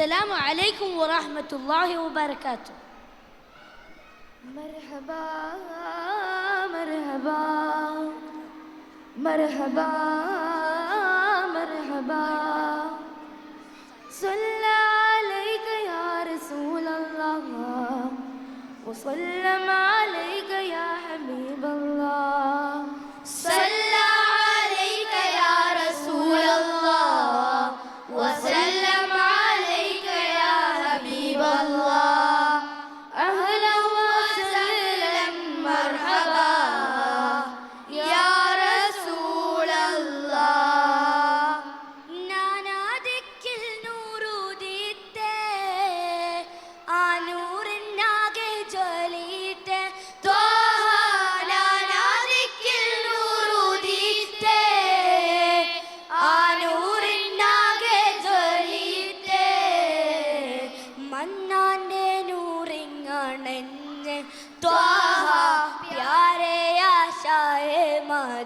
അസ്സലാമു അലൈക്കും വറഹ്മത്തുള്ളാഹി വബറകാതുഹു. مرحبا مرحبا مرحبا مرحبا صلى عليك يا رسول الله وسلم عليك يا حبيب الله. صلى عليك يا رسول الله وسلم عليك يا حبيب الله.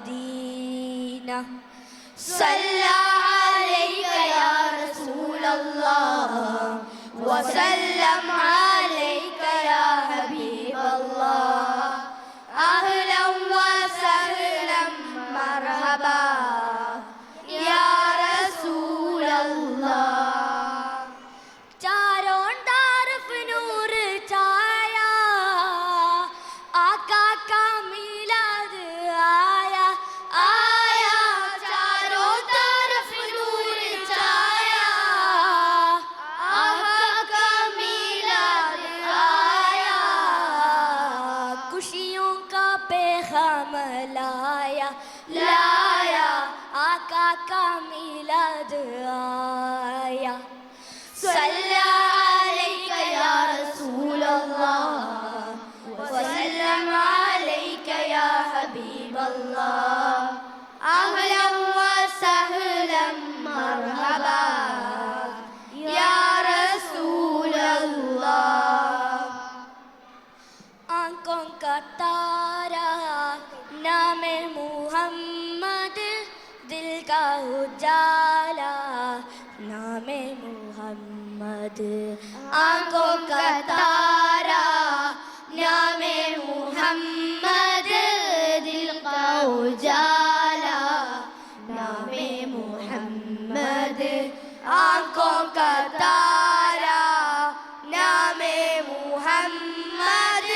مدينة صلى عليك يا رسول الله وسلم عليك يا حبيب الله. أهلا وسهلا مرحبا يا رسول الله. लाया लाया आका का मिलाद आया. صلى عليك يا رسول الله وسلم عليك يا حبيب الله. أهلا وسهلا مرحبا يا رسول الله. आंखों का तारा नाम मुहम्मद, दिल का उजाला नाम मुहम्मद. आंखों का तारा नाम मुहम्मद, दिल का उजाला नाम मुहम्मद. आंखों का तारा नाम मुहम्मद,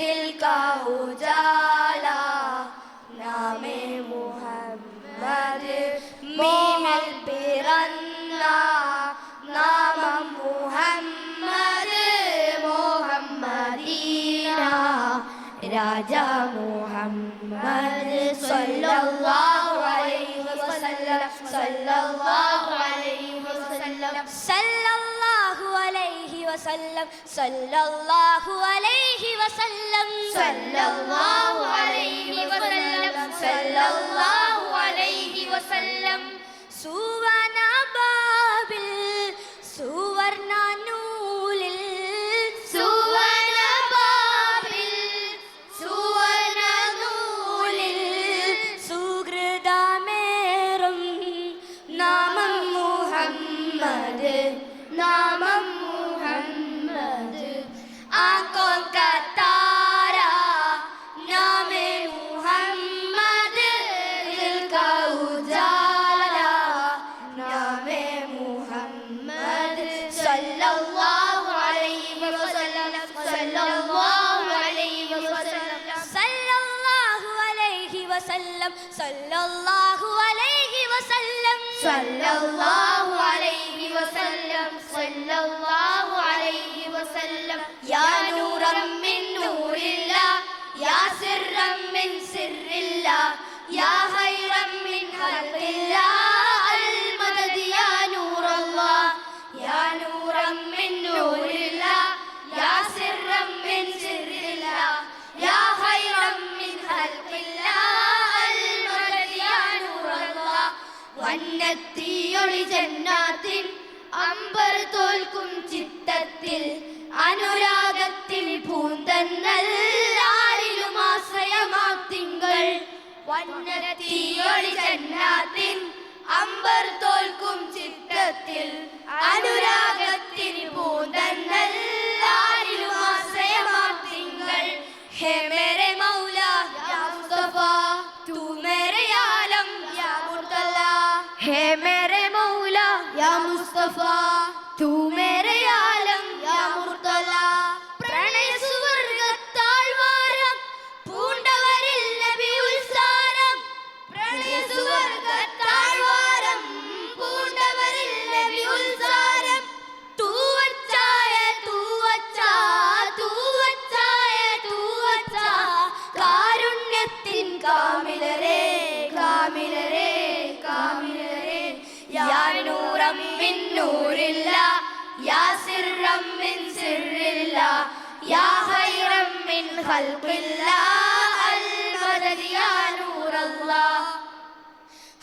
दिल का उजाला नाम मुहम्मद. മോമിൽ പിറന്ന നാമം മുഹമ്മദ്, മുഹമ്മദീന രാജാ മുഹമ്മദ്. സല്ലല്ലാഹു അലൈഹി വസല്ലം സല്ലല്ലാഹു അലൈഹി വസല്ലം സല്ലല്ലാഹു അലൈഹി വസല്ലം സല്ലല്ലാഹു അലൈഹി വസല്ലം സല്ലല്ലാഹു അലൈഹി വസല്ലം സല്ലല്ലാഹു അലൈഹി വസല്ലം. സുവന ബാബിൽ സുവർണ നൂലിൽ സുവർണ ബാബിൽ സുവർണ നൂലിൽ സുഹൃതമേറും നാമം മുഹമ്മദ്, നാമം മുഹമ്മദ്. ആंखों का तारा नाम मुहम्मद, दिल का उजाला नाम मुहम्मद. सल्लल्लाहु अलैहि वसल्लम सल्लल्लाहु अलैहि वसल्लम സല്ലല്ലാഹു അലൈഹി വസല്ലം സല്ലല്ലാഹു അലൈഹി വസല്ലം സല്ലല്ലാഹു അലൈഹി വസല്ലം സല്ലല്ലാഹു അലൈഹി വസല്ലം. യാ നൂറൻ മിൻ നൂരില്ലാ യാ സിർറൻ മിൻ സിർരില്ലാ യാ ഖൈറൻ മിൻ ഖൽഖില്ലാ അൽ മദദ് യാ നൂറല്ലാഹ്. യാ നൂറൻ മിൻ നൂരില്ലാ യാ സിർറൻ മിൻ സിർരില്ലാ യാ ഖൈറൻ മിൻ ഖൽഖില്ലാ അൽ മദദ് യാ നൂറല്ലാഹ്. വന്നത്തിയൊളി ജന്നാത്തിൻ അമ്പർ തോൽക്കും ചിത്തത്തിൽ അനുരാഗത്തിൽ പൂന്തന്നൽ ആരിലും ആശ്രയമാത്തിങ്കൾ. വന്നത്തിയൊളി ജന്നാത്തിൻ അമ്പർ തോൽക്കും ചിത്തത്തിൽ അനുരാഗത്തിൽ है मेरे मौला या मुस्तफा, तू मेरे आलम या मुर्तला. പ്രണയ സുവർഗത്താഴ്വാരം പൂണ്ടവരിൽ നബി ഉത്സാരം. പ്രണയ സുവർഗത്താഴ്വാരം പൂണ്ടവരിൽ നബി ഉത്സാരം. തൂവച്ചായ തൂവച്ചാ തൂവച്ചായ തൂവച്ചാ കാരുണ്യത്തിൻ കാമിലരേ കാമിലരേ കാമിലരേ. യാ നൂറം മിൻ നൂരില്ല യാ സിർറം മിൻ സിർറില്ല യാ ഖൈറം മിൻ ഖൽഖില്ല അൽ മദദ് യാ നൂറല്ലാഹ്.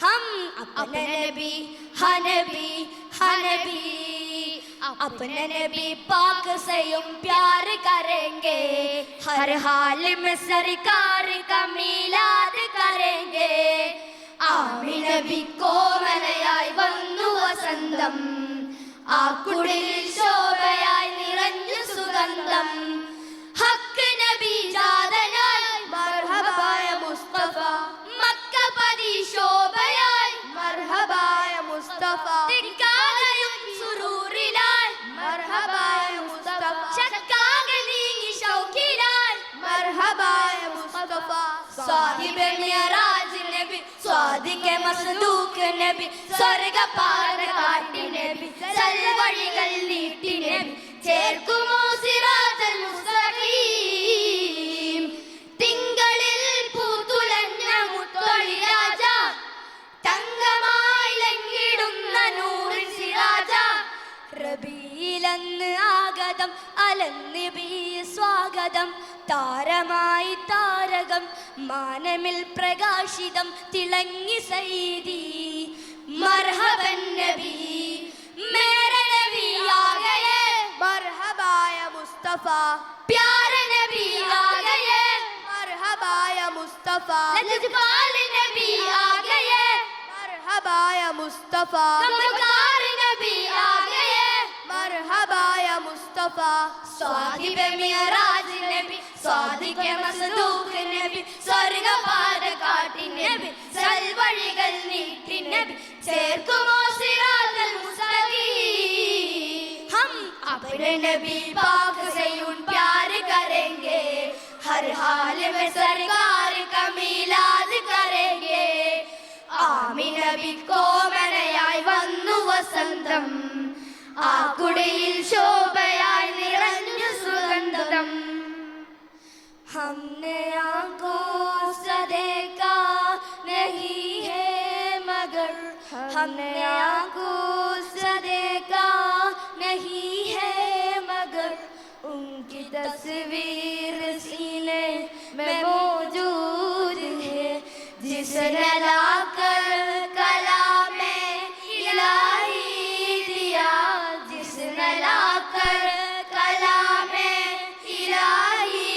हम अपने नबी हनबी हनबी अपने नबी पाक से यूं प्यार करेंगे, हर हाल में सरकार का मिलाद करेंगे. ആമി നബി കോമലയായി വന്നു വസന്തം, ആ കുടിലിൽ ശോഭയായി നിറഞ്ഞു സുഗന്ധം. ഹക്ക് നബി ജാതനായി മർഹബായ മുസ്തഫ, മക്കപതി ശോഭയായി മർഹബായ മുസ്തഫ. തിക്കാകയും സുറൂറിലായി മർഹബായ മുസ്തഫ, ശക്കാകെ നീങ്ങി ശൗഖിലായി മർഹബായ മുസ്തഫ. സാഹിബെ മിഅറാജ് നബി, സ്വാദിഖെ മസ്ദൂഖ് നബി, സ്വർഗ പാത കാട്ടി നബി, സൽവഴികൾ നീട്ടി നബി, ചേർക്കുമോ സിറാജൽ മുസ്തഖീം. തിങ്കളിൽ പൂത്തുലഞ്ഞ മുത്തൊളി രാജ, തങ്കമായി ലംഘിടുന്ന നൂറിൻ സിറാജ. റബീലന്ന് ആഗതം അലന്നബി സ്വാഗതം, താരമായി താരകം മാനമിൽ പ്രകാശിതം തിളങ്ങി സൈദി. മർഹബൻ നബി മേരെ നബി ആ ഗയേ, മർഹബായ മുസ്തഫ. പ്യാരെ നബി ആ ഗയേ, മർഹബായ മുസ്തഫ. ലജ്പാൽ നബി ആ ഗയേ, മർഹബായ മുസ്തഫ. കമകാർ നബി ആ ഗയേ, മർഹബായ മുസ്തഫ. സ്വാദിബെ മിഅറാജ് നബി, സ്വാദിഖെ മസ്ദൂഖ് നബി, സ്വർഗ പാത കാട്ടി നബി, സൽവഴികൾ നീട്ടി നബി, ചേർക്കുമോ സിറാജൽ മുസ്തഖീം. हम अपने नबी पाक से यूं प्यार करेंगे, हर हाल में सरकार का मिलाद करेंगे. ആമി നബി കോമലയായി വന്നു വസന്തം, ആ കുടിയിൽ ശോഭയായി നിറഞ്ഞു സുഗന്ധം. हमने आंखों से देखा नहीं है मगर, हमने आंखों से देखा नहीं है मगर, उनकी तस्वीर सीने में मौजूद है. जिसने लाकर कलामे इलाही दिया, जिसने लाकर कलामे इलाही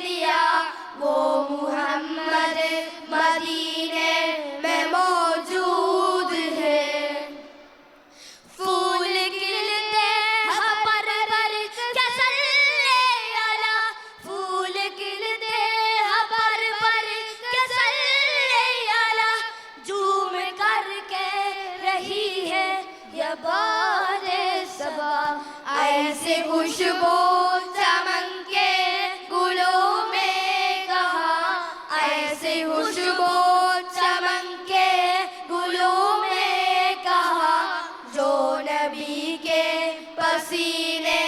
दिया, वो मुहम्मद मदीने में मौजूद है. फूल खिलते हैं पर पर के सल्ले अला, फूल खिलते हैं पर पर के सल्ले अला. झूम करके रही है ये बादे सबा, ऐसे खुशबू चमके गुलों में कहा, ऐसे खुशबू चमके गुलों में कहा, जो नबी के पसीने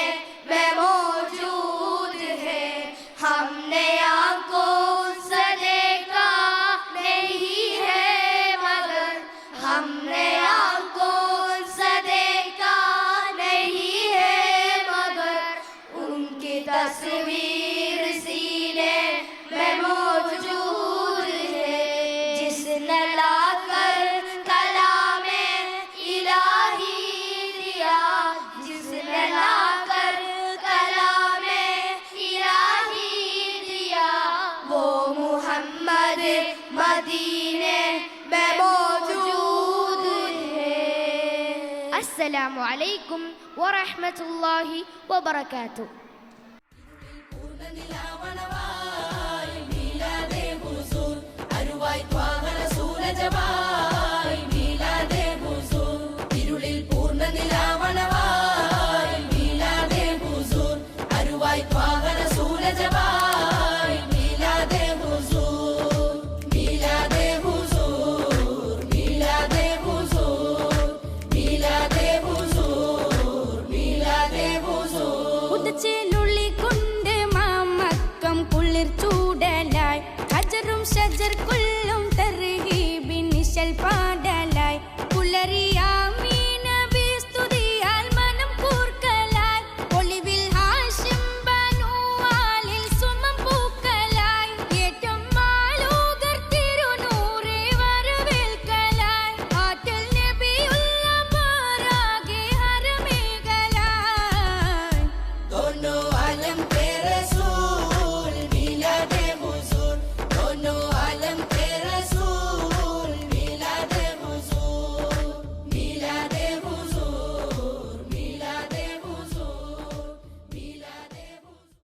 में मौजूद है. हमने आंखों से देखा नहीं है मगर, हमने आंखों से देखा नहीं है मगर, उनकी तस्वीर सीने में मौजूद है. जिसने लाकर कलामे इलाही दिया, जिसने लाकर कलामे इलाही दिया, वो मुहम्मद मदीने में मौजूद है. अस्सलामु अलैकुम व रहमतुल्लाहि व बरकातुहू.